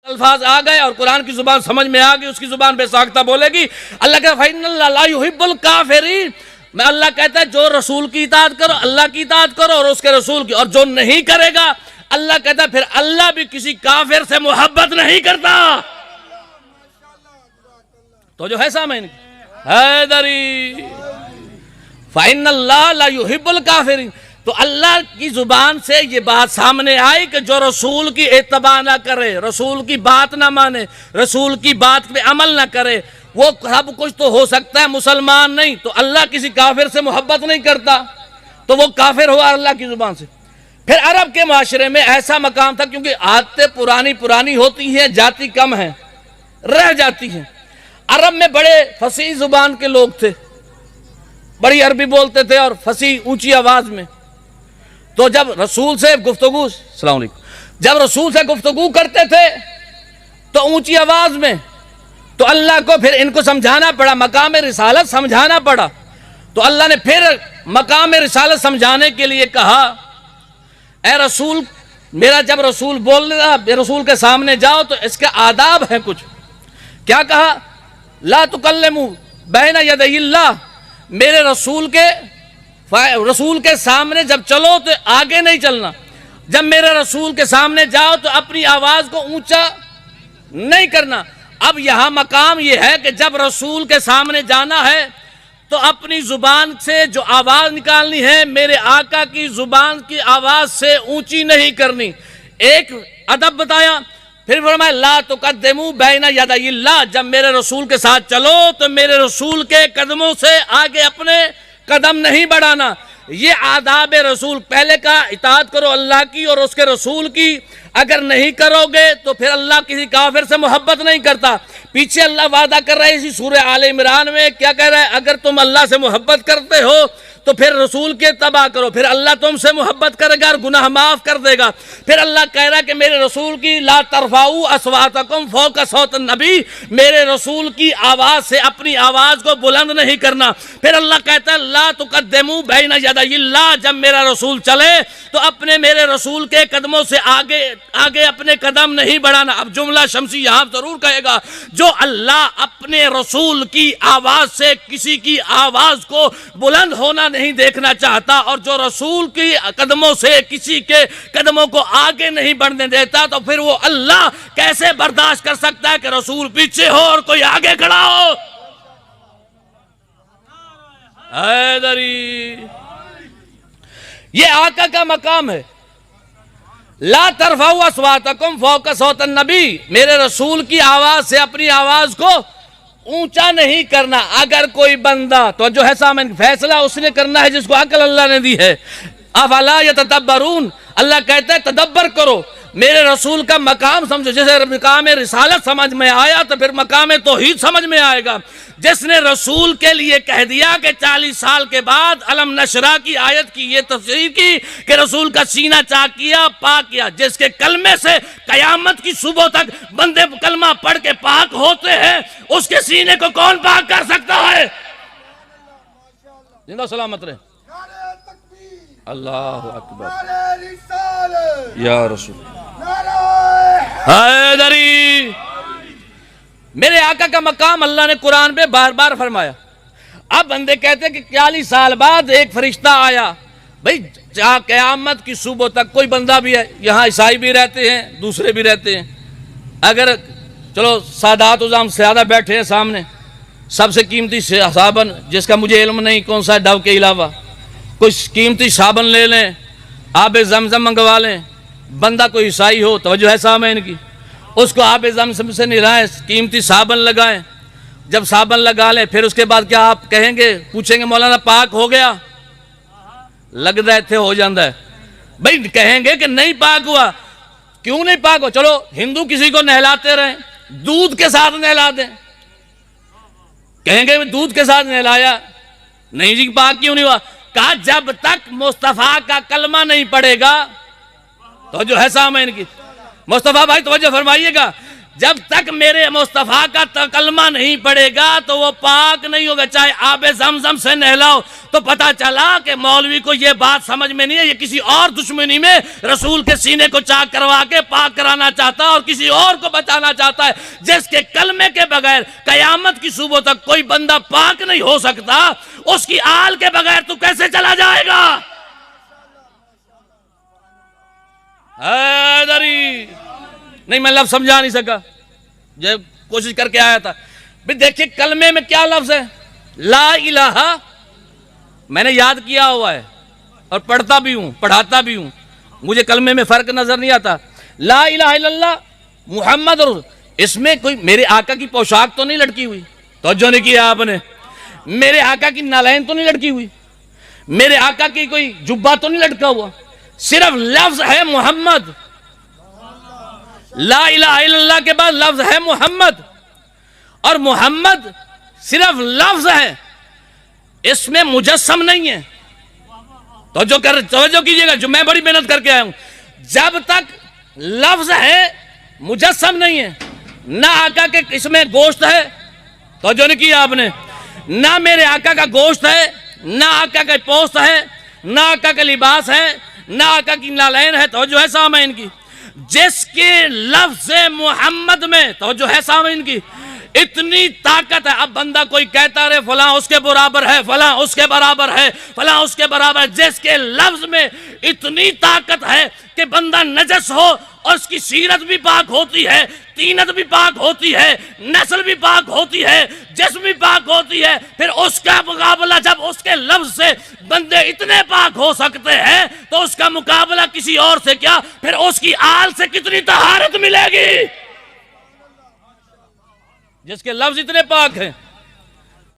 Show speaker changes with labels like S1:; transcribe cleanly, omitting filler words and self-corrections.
S1: الفاظ آ گئے اور قرآن کی زبان سمجھ میں آ گئی، اس کی زبان بے ساختہ بولے گی۔ اللہ کہتا ہے فَإِنَّ اللَّهَ لَا يُحِبُّ الْكَافِرِينَ، میں اللہ کہتا ہے جو رسول کی اطاعت کرو، اللہ کی اطاعت کرو اور اس کے رسول کی، اور جو نہیں کرے گا اللہ کہتا ہے پھر اللہ بھی کسی کافر سے محبت نہیں کرتا۔ تو جو ہے سامعین حیدری فَإِنَّ اللَّهَ لَا يُحِبُّ الْكَافِرِينَ، تو اللہ کی زبان سے یہ بات سامنے آئی کہ جو رسول کی اتباع نہ کرے، رسول کی بات نہ مانے، رسول کی بات پہ عمل نہ کرے، وہ سب کچھ تو ہو سکتا ہے مسلمان نہیں، تو اللہ کسی کافر سے محبت نہیں کرتا، تو وہ کافر ہوا اللہ کی زبان سے۔ پھر عرب کے معاشرے میں ایسا مقام تھا، کیونکہ عادتیں پرانی ہوتی ہیں، جاتی کم ہیں، رہ جاتی ہیں۔ عرب میں بڑے فصیح زبان کے لوگ تھے، بڑی عربی بولتے تھے اور فصیح اونچی آواز میں۔ تو جب رسول سے گفتگو السلام علیکم جب رسول سے گفتگو کرتے تھے تو اونچی آواز میں، تو اللہ کو پھر ان کو سمجھانا پڑا، مقام رسالت سمجھانا پڑا۔ تو اللہ نے پھر مقام رسالت سمجھانے کے لیے کہا اے رسول میرا، جب رسول بول رہا رسول کے سامنے جاؤ تو اس کے آداب ہیں کچھ۔ کیا کہا؟ لا تکلموا بین یدی اللہ، میرے رسول کے سامنے جب چلو تو آگے نہیں چلنا، جب میرے رسول کے سامنے جاؤ تو اپنی آواز کو اونچا نہیں کرنا۔ اب یہاں مقام یہ ہے کہ جب رسول کے سامنے جانا ہے تو اپنی زبان سے جو آواز نکالنی ہے میرے آقا کی زبان کی آواز سے اونچی نہیں کرنی، ایک ادب بتایا۔ پھر فرمایا لا تقدموا بین یدی اللہ، جب میرے رسول کے ساتھ چلو تو میرے رسول کے قدموں سے آگے اپنے قدم نہیں بڑھانا۔ یہ آداب رسول، پہلے کا اطاعت کرو اللہ کی اور اس کے رسول کی، اگر نہیں کرو گے تو پھر اللہ کسی کافر سے محبت نہیں کرتا۔ پیچھے اللہ وعدہ کر رہا ہے اسی سورہ آل عمران میں، کیا کہہ رہا ہے؟ اگر تم اللہ سے محبت کرتے ہو تو پھر رسول کے اتباع کرو، پھر اللہ تم سے محبت کرے گا اور گناہ معاف کر دے گا۔ پھر اللہ کہہ رہا ہے کہ میرے رسول کی لا ترفعوا اصواتکم فوق صوت النبی، میرے رسول کی آواز سے اپنی آواز کو بلند نہیں کرنا۔ پھر اللہ کہتا ہے لا تقدموا بین یدی اللہ، جب میرا رسول چلے تو اپنے میرے رسول کے قدموں سے آگے اپنے قدم نہیں بڑھانا۔ اب جملہ شمسی یہاں ضرور کہے گا، جو اللہ اپنے رسول کی آواز سے کسی کی آواز کو بلند ہونا نہیں دیکھنا چاہتا، اور جو رسول کی قدموں سے کسی کے قدموں کو آگے نہیں بڑھنے دیتا، تو پھر وہ اللہ کیسے برداشت کر سکتا ہے کہ رسول پیچھے ہو اور کوئی آگے کھڑا ہو؟ حیدری، یہ آقا کا مقام ہے۔ لا ترفعوا اصواتکم فوق صوت النبی، میرے رسول کی آواز سے اپنی آواز کو اونچا نہیں کرنا۔ اگر کوئی بندہ، تو جو ہے سامن فیصلہ اس نے کرنا ہے جس کو عقل اللہ نے دی ہے۔ افلا یتدبرون، اللہ کہتا ہے تدبر کرو، میرے رسول کا مقام سمجھو۔ جیسے مقام رسالت سمجھ میں آیا تو پھر مقام توحید سمجھ میں آئے گا۔ جس نے رسول کے لیے کہہ دیا کہ 40 سال کے بعد علم نشرہ کی آیت کی یہ تفسیر کی کہ رسول کا سینہ چاک کیا، پاک کیا، جس کے کلمے سے قیامت کی صبح تک بندے کلمہ پڑھ کے پاک ہوتے ہیں، اس کے سینے کو کون پاک کر سکتا ہے؟ زندہ سلامت رہے۔ اللہ اکبر یا رسول حیدری، میرے آقا کا مقام اللہ نے قرآن پہ بار بار فرمایا۔ اب بندے کہتے ہیں کہ 40 سال بعد ایک فرشتہ آیا، بھئی قیامت کی صبح تک کوئی بندہ بھی ہے، یہاں عیسائی بھی رہتے ہیں، دوسرے بھی رہتے ہیں، اگر چلو سادات عظام زیادہ بیٹھے ہیں سامنے، سب سے قیمتی صابن جس کا مجھے علم نہیں کون سا ہے ڈو کے علاوہ، کوئی قیمتی صابن لے لیں، آب زمزم منگوا لیں، بندہ کوئی عیسائی ہو، توجہ ہے سامعین کی، اس کو آب زمزم سے نہلائیں، قیمتی صابن لگائیں، جب صابن لگا لیں پھر اس کے بعد کیا آپ کہیں گے، پوچھیں گے مولانا پاک ہو گیا؟ لگتا ہے تھے ہو جاندہ ہے، بھئی کہیں گے کہ نہیں پاک ہوا۔ کیوں نہیں پاک ہو؟ چلو ہندو کسی کو نہلاتے رہیں، دودھ کے ساتھ نہلا دیں، کہیں گے دودھ کے ساتھ نہلایا، نہیں جی پاک کیوں نہیں ہوا؟ کہا جب تک مصطفیٰ کا کلمہ نہیں پڑے گا، تو جو ہے سامعین کی، مصطفیٰ بھائی توجہ فرمائیے گا، جب تک میرے مصطفیٰ کا کلمہ نہیں پڑے گا تو وہ پاک نہیں ہوگا، چاہے آب زمزم سے نہلاؤ۔ تو پتا چلا کہ مولوی کو یہ بات سمجھ میں نہیں ہے، یہ کسی اور دشمنی میں رسول کے سینے کو چاک کروا کے پاک کرانا چاہتا ہے اور کسی اور کو بچانا چاہتا ہے۔ جس کے کلمے کے بغیر قیامت کی صبح تک کوئی بندہ پاک نہیں ہو سکتا، اس کی آل کے بغیر تو کیسے چلا جائے گا؟ حیدری نہیں، میں لفظ سمجھا نہیں سکا، جب کوشش کر کے آیا تھا۔ بھی دیکھیں کلمے میں کیا لفظ ہے، لا الہ، میں نے یاد کیا ہوا ہے اور پڑھتا بھی ہوں، پڑھاتا بھی ہوں، مجھے کلمے میں فرق نظر نہیں آتا۔ لا الہ الا اللہ محمد رسول، اس میں کوئی میرے آقا کی پوشاک تو نہیں لڑکی ہوئی، توجہ نہیں کیا آپ نے، میرے آقا کی نالین تو نہیں لڑکی ہوئی، میرے آقا کی کوئی جبہ تو نہیں لٹکا ہوا، صرف لفظ ہے محمد۔ لا الہ الا اللہ کے بعد لفظ ہے محمد، اور محمد صرف لفظ ہے، اس میں مجسم نہیں ہے۔ توجہ کیجئے گا، جو میں بڑی محنت کر کے آیا ہوں، جب تک لفظ ہے مجسم نہیں ہے، نہ آقا کے اس میں گوشت ہے، توجہ نہیں کیا آپ نے، نہ میرے آقا کا گوشت ہے، نہ آقا کا پوست ہے، نہ آقا کا لباس ہے، نہ آقا کی نالین ہے، توجہ ہے سامعین کی۔ جس کے لفظ محمد میں، توجہ ہے سامعین کی، اتنی طاقت ہے۔ اب بندہ کوئی کہتا رہے فلاں اس کے برابر ہے، فلاں اس کے برابر ہے، فلاں اس کے برابر ہے، جس کے لفظ میں اتنی طاقت ہے کہ بندہ نجس ہو اور اس کی سیرت بھی پاک ہوتی ہے، تینت بھی پاک ہوتی ہے، نسل بھی پاک ہوتی ہے، جسم بھی پاک ہوتی ہے، پھر اس کا مقابلہ جب اس کے لفظ سے بندے اتنے پاک ہو سکتے ہیں تو اس کا مقابلہ کسی اور سے کیا، پھر اس کی آل سے کتنی طہارت ملے گی، جس کے لفظ اتنے پاک ہیں۔